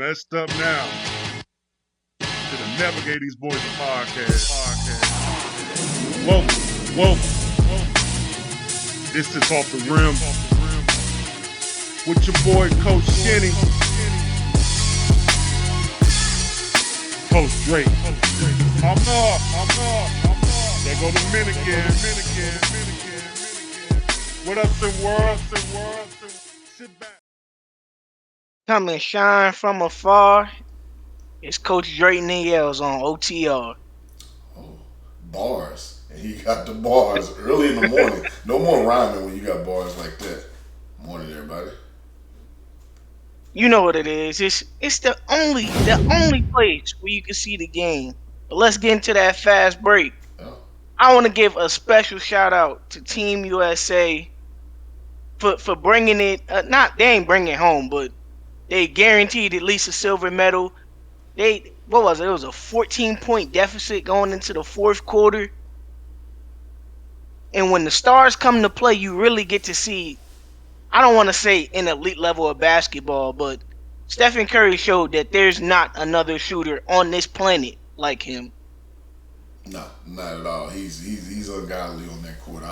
messed up now. To the Navigate These Boys podcast. Welcome. This is Off the Rim with your boy Coach Skinny, Coach Drake. I'm not. There go the Dominican. What up, SimWorld? Sit back. Come and shine from afar. It's Coach Drake Niels on OTR. Oh, bars. And he got the bars early in the morning. No more rhyming when you got bars like that. Morning, everybody. You know what it is. It's the only place where you can see the game. But let's get into that fast break. Oh. I want to give a special shout out to Team USA for bringing it. They ain't bringing it home, but they guaranteed at least a silver medal. What was it? It was a 14-point deficit going into the fourth quarter. And when the stars come to play, you really get to see, I don't want to say an elite level of basketball, but Stephen Curry showed that there's not another shooter on this planet like him. No, not at all. He's ungodly on that court.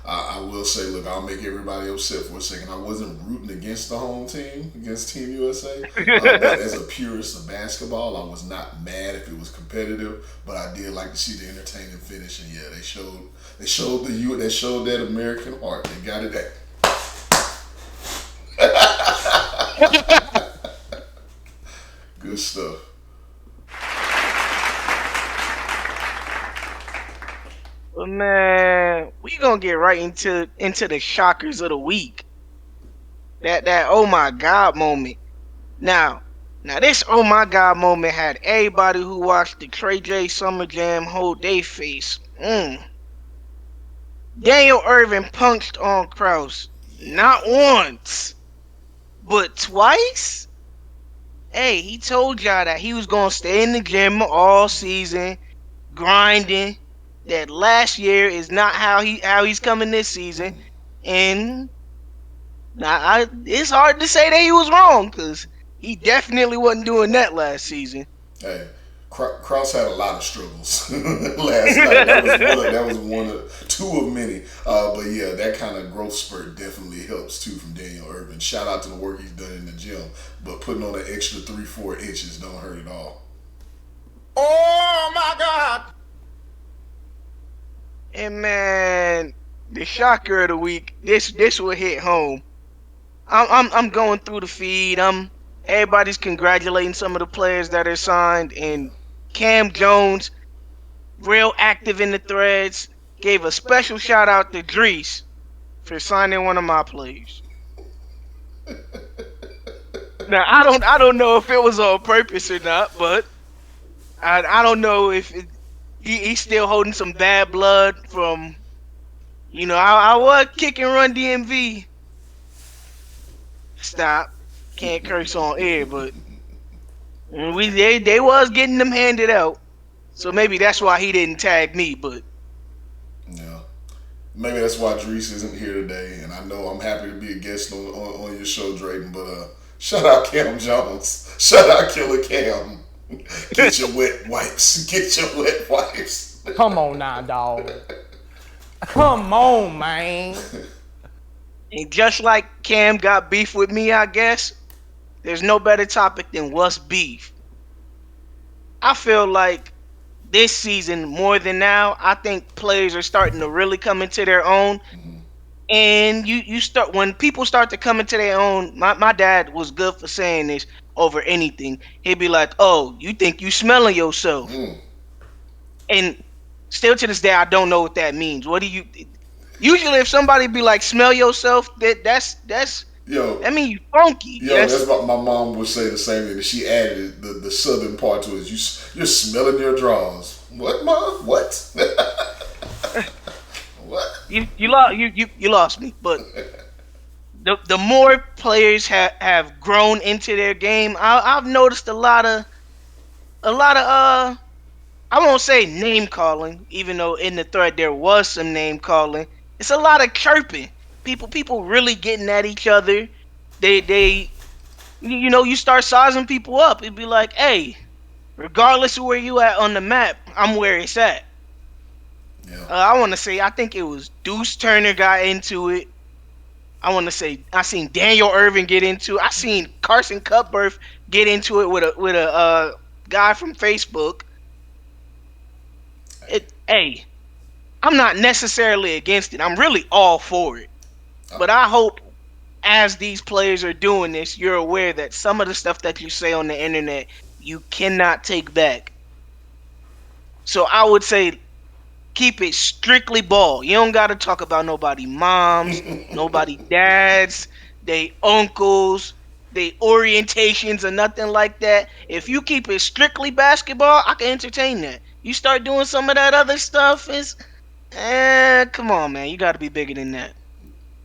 I will say, look, I'll make everybody upset for a second. I wasn't rooting against the home team, against Team USA. But as a purist of basketball, I was not mad if it was competitive, but I did like to see the entertaining finish. And yeah, they showed that American heart. They got it at. Good stuff. But man, we gonna get right into the shockers of the week. That oh my god moment. Now this oh my god moment had everybody who watched the Trey J Summer Jam hold their face. Daniel Irvin punched on Krause not once, but twice. Hey, he told y'all that he was gonna stay in the gym all season, grinding. That last year is not how he's coming this season, and it's hard to say that he was wrong because he definitely wasn't doing that last season. Hey, Krause had a lot of struggles last night. That was two of many. But yeah, that kind of growth spurt definitely helps too from Daniel Irvin. Shout out to the work he's done in the gym, but putting on an extra 3-4 inches don't hurt at all. Oh my God! And man, the shocker of the week, this will hit home. I'm going through the feed. Everybody's congratulating some of the players that are signed, and Cam Jones, real active in the threads, gave a special shout out to Drees for signing one of my players. Now I don't know if it was on purpose or not, but I don't know if he's still holding some bad blood from, I was kicking Run DMV. Stop. Can't curse on air, but they was getting them handed out. So maybe that's why he didn't tag me, but. Yeah. Maybe that's why Drees isn't here today, and I know I'm happy to be a guest on your show, Drayton, but shout out Cam Jones. Shout out Killer Cam. Get your wet wipes. Come on now, dog. Come on, man. And just like Cam got beef with me, I guess, there's no better topic than what's beef. I feel like this season, more than now, I think players are starting to really come into their own. Mm-hmm. And when people start to come into their own, my dad was good for saying this over anything. He'd be like, "Oh, you think you smelling yourself?" And still to this day, I don't know what that means. What do you? Usually, if somebody be like, "Smell yourself," that mean you funky. Yo, that's what my mom would say the same thing. She added the southern part to it. You're smelling your drawers. What, mom? What? What? You lost me, but the more players have grown into their game, I've noticed a lot of I won't say name calling, even though in the thread there was some name calling. It's a lot of chirping. People really getting at each other. They You start sizing people up. It'd be like, hey, regardless of where you at on the map, I'm where it's at. Yeah. I want to say, I think it was Deuce Turner got into it. I want to say I seen Daniel Irvin get into it. I seen Carson Cutbirth get into it with a guy from Facebook. Hey, I'm not necessarily against it. I'm really all for it. But I hope as these players are doing this, you're aware that some of the stuff that you say on the internet, you cannot take back. So I would say keep it strictly ball. You don't got to talk about nobody moms, nobody dads, they uncles, they orientations or nothing like that. If you keep it strictly basketball, I can entertain that. You start doing some of that other stuff, come on, man. You got to be bigger than that.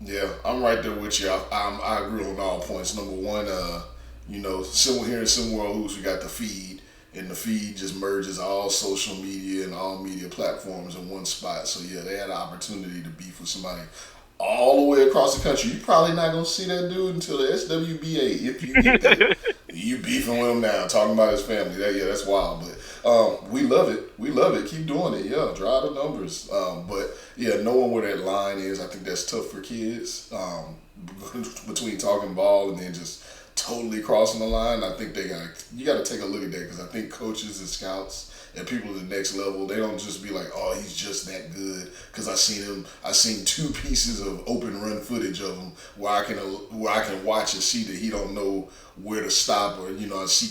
Yeah, I'm right there with you. I agree on all points. Number one, here in SimWorld Hoops, we got the feed, and the feed just merges all social media and all media platforms in one spot. So yeah, they had an opportunity to beef with somebody all the way across the country. You probably not gonna see that dude until the SWBA if you get that. You beefing with him now, talking about his family. That's wild. But we love it. We love it. Keep doing it. Yeah, drive the numbers. But yeah, knowing where that line is, I think that's tough for kids. Between talking ball and then just totally crossing the line, I think you got to take a look at that, because I think coaches and scouts and people at the next level, they don't just be like, oh, he's just that good. Because I seen two pieces of open run footage of him where I can watch and see that he don't know where to stop, or I see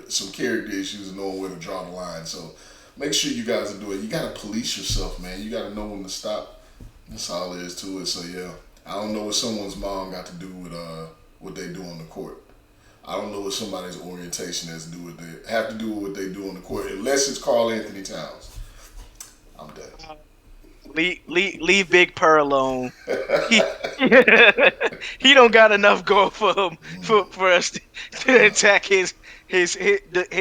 some character issues and knowing where to draw the line. So make sure you guys are doing it. You got to police yourself, man. You got to know when to stop. That's all there is to it. So yeah, I don't know what someone's mom got to do with what they do on the court. I don't know what somebody's orientation has to do with what they do on the court, unless it's Karl Anthony Towns. I'm done. Leave Big Purr alone. He, he don't got enough going for him for us to attack his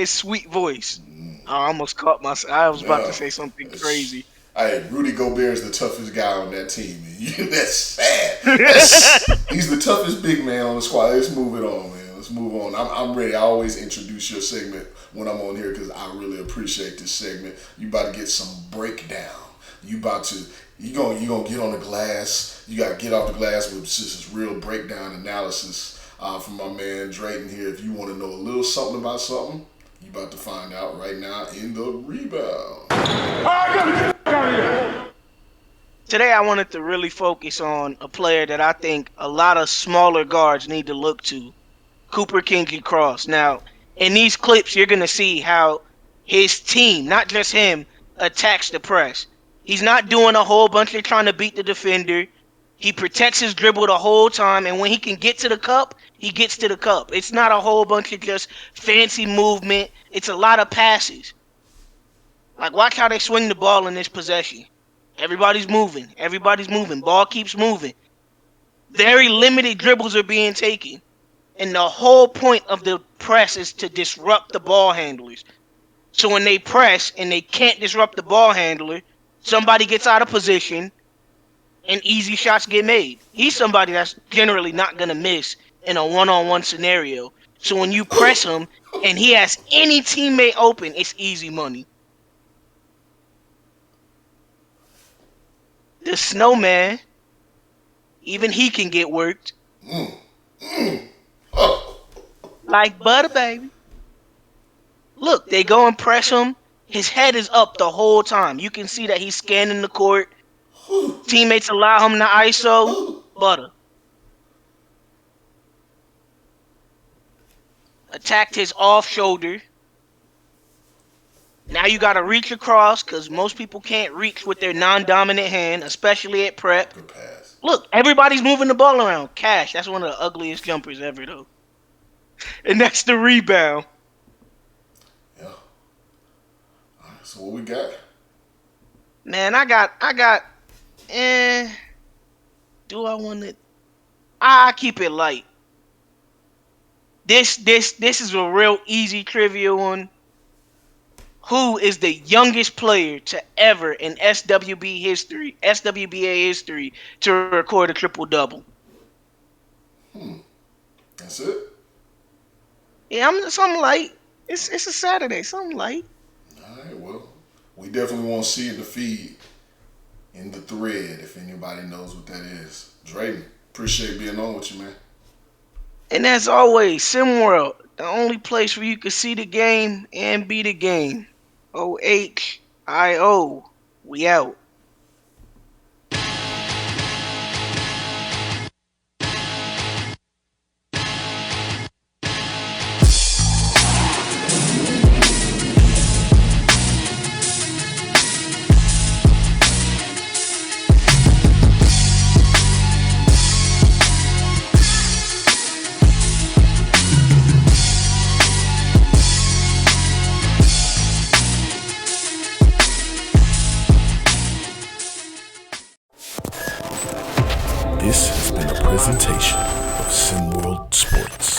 sweet voice. I almost caught myself. I was about to say something crazy. Hey, Rudy Gobert is the toughest guy on that team. That's sad. He's the toughest big man on the squad. Let's move it on, man. Let's move on. I'm ready. I always introduce your segment when I'm on here because I really appreciate this segment. You about to get some breakdown. You gonna get on the glass. You gotta get off the glass with just this real breakdown analysis from my man Drayton here. If you want to know a little something about something, you about to find out right now in the rebound. Today I wanted to really focus on a player that I think a lot of smaller guards need to look to. Cooper Kingley Cross. Now, in these clips, you're going to see how his team, not just him, attacks the press. He's not doing a whole bunch of trying to beat the defender. He protects his dribble the whole time, and when he can get to the cup, he gets to the cup. It's not a whole bunch of just fancy movement. It's a lot of passes. Like, watch how they swing the ball in this possession. Everybody's moving. Ball keeps moving. Very limited dribbles are being taken. And the whole point of the press is to disrupt the ball handlers. So when they press and they can't disrupt the ball handler, somebody gets out of position and easy shots get made. He's somebody that's generally not going to miss in a one-on-one scenario. So when you press him and he has any teammate open, it's easy money. The snowman, even he can get worked. Like butter, baby. Look, they go and press him. His head is up the whole time. You can see that he's scanning the court. Teammates allow him to ISO. Butter. Attacked his off shoulder. Now you got to reach across because most people can't reach with their non-dominant hand, especially at prep. Good pass. Look, everybody's moving the ball around. Cash, that's one of the ugliest jumpers ever, though. And that's the rebound. Yeah. All right, so what we got? Man, I got. Do I want it? I keep it light. This is a real easy trivia one. Who is the youngest player to ever in SWBA history, to record a triple-double? That's it? Yeah, I'm something light. It's a Saturday, something light. All right, well, we definitely want to see in the feed, in the thread, if anybody knows what that is. Drayden, appreciate being on with you, man. And as always, SimWorld, the only place where you can see the game and be the game. OHIO. We out. This has been a presentation of SimWorld Sports.